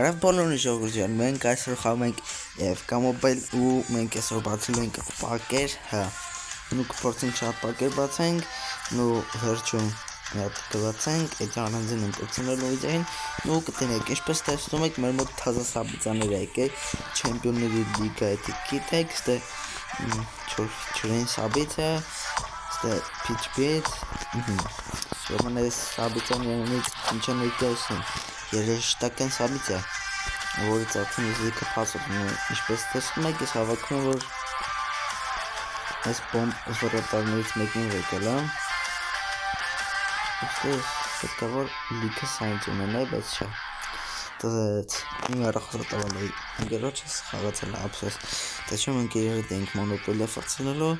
Բարև բոլորին ժողովուրդ, մենք այսօր խաղում ենք FK Mobile ու մենք այսօր բացել ենք պակեր, ու կփորձենք շատ պակեր բացենք, ու վերջում միատ կբացենք, այդ առանձին ընկություններով վիդեոին, ու կտենեք, ինչպես տեսնում եք, մեր մոտ թազա սաբիծաներ եկեք, չեմպիոնների լիգա էդի գիտեք, ստե չուրին սաբիծը, ստե պիչ-պիչ, Roman այս սաբիծաներնից ինչ են եկայսում, երեշտական սաբիծը, որից արդեն իզիկը պասով ինչպես տեսնում եք, ես հավաքում որ այս բոմբ վրոտարներից մեկին եկել պետք է որ լիքը սայնց ունենայ, բայց չէ տզեց իմ առախորոտավալ էի ընգերոչս խաղացել ապսոս տեսում ենք իրարդ ենք մոնոպոլիա ֆրցնելու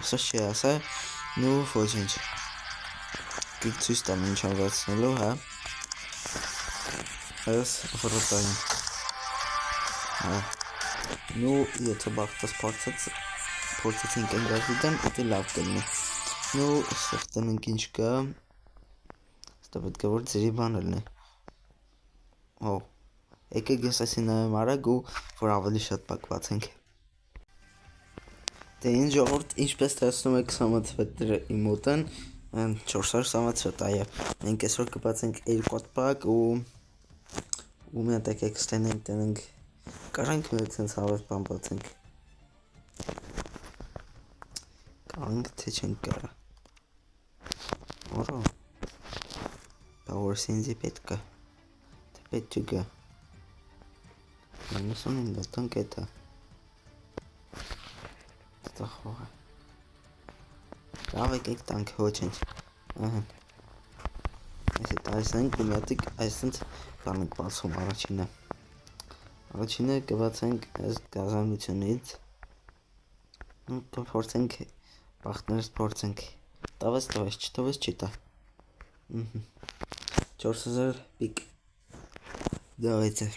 ապսոս չի ասա նու ոչինչ կիք ցույց տամ ինչ անվացնելու այս վրոտային նու եթե բաղթաս փորձեցինք ընգարվիդան էտի լավ կլնի նու սեղտեն ենք ինչ կա ստա պետք է որ ձերի բան ելնի եկեք ես այսի նայեմ արագ ու որ ավելի շատ պակված ենք դե ինձ ժողորդ ինչպես տեսնում եք սամացվետները իմ մոտեն 400 սամացվետ այա մենք այսօր կբացենք 2 պակ ու մի հատ եկեք ստենենք կարանք մեր ցենց հավես բան բացենք կարանք թե չենք կարա Որա Power Sense պետք է թե պետք չգա Նույնիսկ ինձ տանք էտա Դա խոհ Լավ եկեք տանք ոչինչ Այսի տայսենք ու միատիկ այսինց բանենք բացում առաջինը կբացենք այս գազանությունից կփորձենք բախտներս փորձենք տավես չտավես չի տա 4000 պիկ Давайте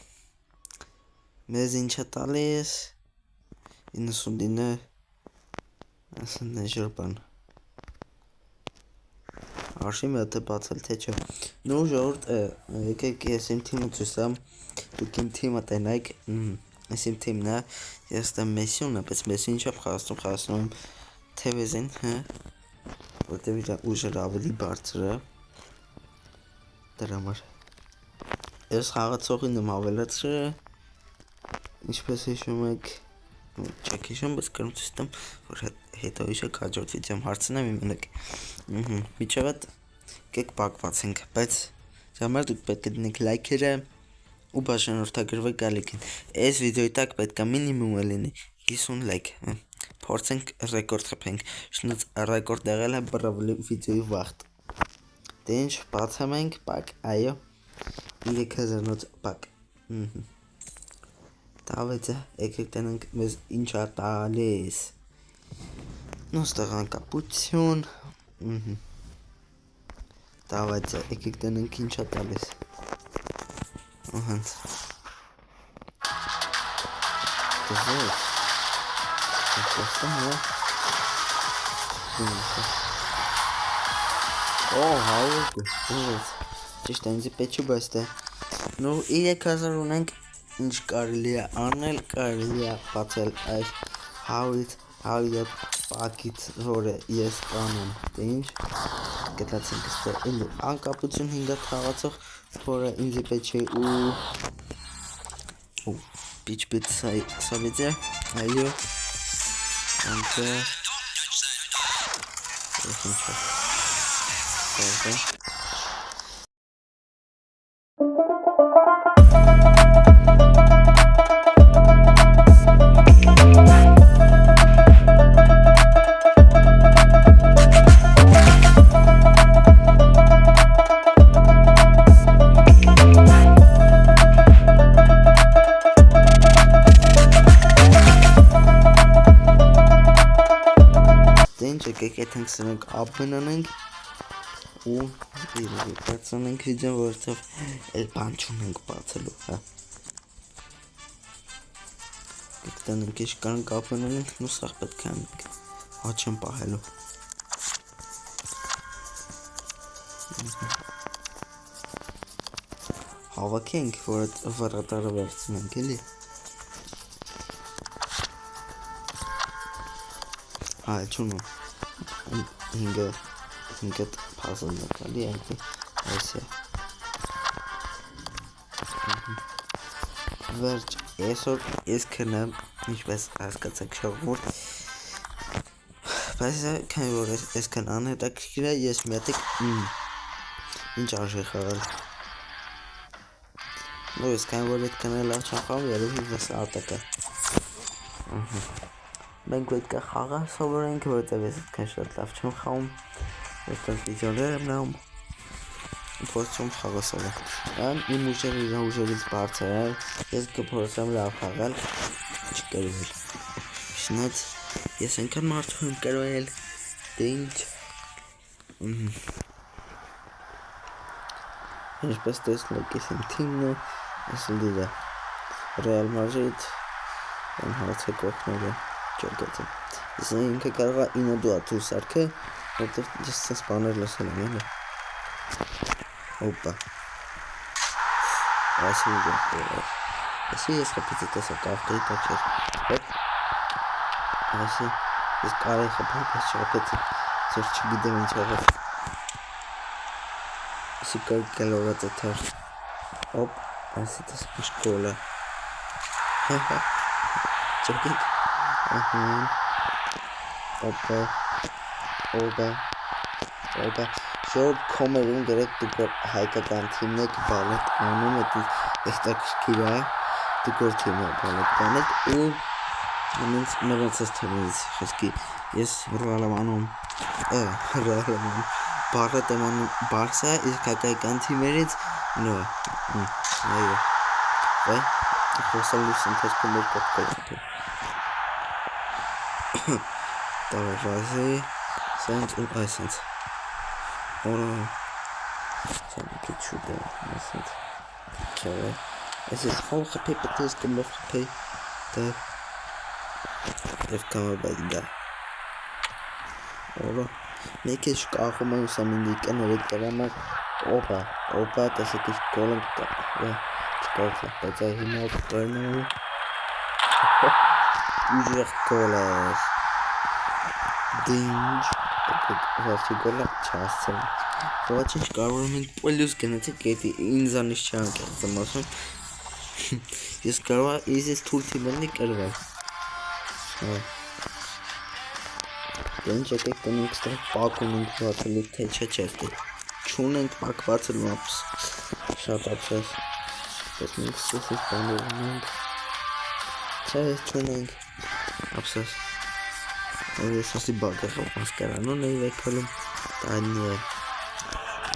մեզ ինչա տալիս 99 ասնեժր բան Արշի մետ է բացել թե չէ նու ժողորդ եկեք ես իմ թիմը ծուսամ դուք իմ թիմը տենայք ես իմ թիմն է ես տեմ մեսյունը պես մեսյուն չապ խասնում թևեզին որտև իր ուժերը ավելի բարձր է դրա համար ես խաղացողին եմ ավելացրել ինչպես հիշում եք չեք հիշում բայց կրում ցույց տամ որ հետո հիշեք հաջորդ վիդեոյում հարցնեմ իմանեք միջև այդ կեք պակվածենք բայց ժամանակ դուք պետք է դնեք լայքերը ու բաժանորդագրվեք գալիքին այս վիդեոյի տակ պետք է մինիմում լինի 50 լայք փորձենք ռեկորդ խփենք շնորհ ռեկորդ եղել է բրավլի վիդեոյի վաղտ դե ինչ բացում ենք պակ այո 3000 պակ Давайте եկեք տենենք մեզ ինչա տալիս նոստեղան կապուցյուն Давайте եկեք տենենք ինչա տալիս Ահանց Դզեց Դզեցտեմ հայր Ճիշտ այնձի պետ չի բայց դե նու 3000 ունենք ինչ կարելի է անել կարելի է բացել այս հավիտ պակից որը ես կանեմ դե ինչ գտացինք ստե էլի անկապություն 5 թաղացող որը ինձի պետ չի ու պիչ-պիչ սավիծե այո անտե Եկեք սրանք ապնանենք ու բացանենք վիդեոն որովհետև էլ բան չունենք բացելու Գտանենք ինչ կարանք ապնանենք ու սաղ պետք է անենք հա չեմ պահելու հավաքենք, որ այդ վռատարը վերցնենք, էլի։ Չունեմ։ 5 puzzle նկալի այնքի այս է։ Վերջ, այսօր ես քնեմ, ինչպես հասկացեք շողմուրդ, բայց քանի որ ես քնան հետաքրքիր է, ես մետիկ ինչ արժի խաղալ։ Նույնիսկ քանի որ այդ քնը լավ չեմ խաղում, երևի վես ատակը։ Մենք պետք է խաղալ սովորենք, որովհետև ես այդքան շատ լավ չեմ խաղում, այդպես վիդեոներ եմ նայում, փորձում խաղալ սովորել։ Իմ ուժերը իր ուժերից բարձր է, ես կփորձեմ լավ խաղալ, չկրվել։ Շնորհ ես այնքան մարդու եմ կրվել, դե ինչ։ Ինչպես տեսնեք, ես իմ թիմն է, ես լիդը Real Madrid են հարցակողները չգացեմ։ Ես ինքը կարող է 9 դու աթու սարքը, որտեղ ես ցած բաներ լսել եմ, էլի։ Օպա։ Այսի ես խփեցի տեսա կարտի տաչեր։ Հոպ։ Այսի ես կարի խփեմ, բայց չխփեցի։ Ձեր չգիտեմ ինչ եղավ։ Այսի կարող է թեր։ Հոպ, այսի տեսա շկոլա։ Հա։ Չգիտեմ։ Օպա, շոր կոմերում գրեք դուք որ հայկական թիմն եք բալետ անում եք հետաքրքիր է դուք որ թիմը բալետ կանեք ու նրանց թիմից խոսքի ես ռալամանում բալետ եմ անում բարսա իսկ հայկական թիմերից նո այո խոսալուց ընթացքում մեր կողքով Давай, сент у айсент. Ora. Sanki şurada nasıl? Kere. Es ist hoch gepippt gemacht pe. Da. Das kann man bei da. Ora. Neki şu kahraman samindik enerjik ama opa da se kiş kolan da. Ya. Çıkartla. Baca himo koynu. Ücret kolas. Դինջ վարդի գոլա չասեմ ոչինչ կարող ենք պոլյուս գնացեք գետի ինձանից չան կեղծեմ ասում ես կարող ես թույլ թիմենի կրվել դենջ եկեք տնենք ստեղ պակ ունենք բացելու թե չէ չունենք պակ բացելու շատ ապսես պես մենք սուսից բաներ ունենք չէ չունենք ապսես Ես ասի բակը մասկարանուն էի վեկալում տանի է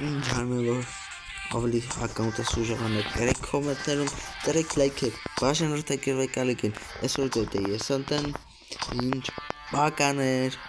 ինչ հանելով ավելի ակաունտես ուժեղաներ կերեք կոմետներում տրեք լայքեք բաշանորդեք վեկալիք են այսօր դեպ է ես անտեն ինչ բականեր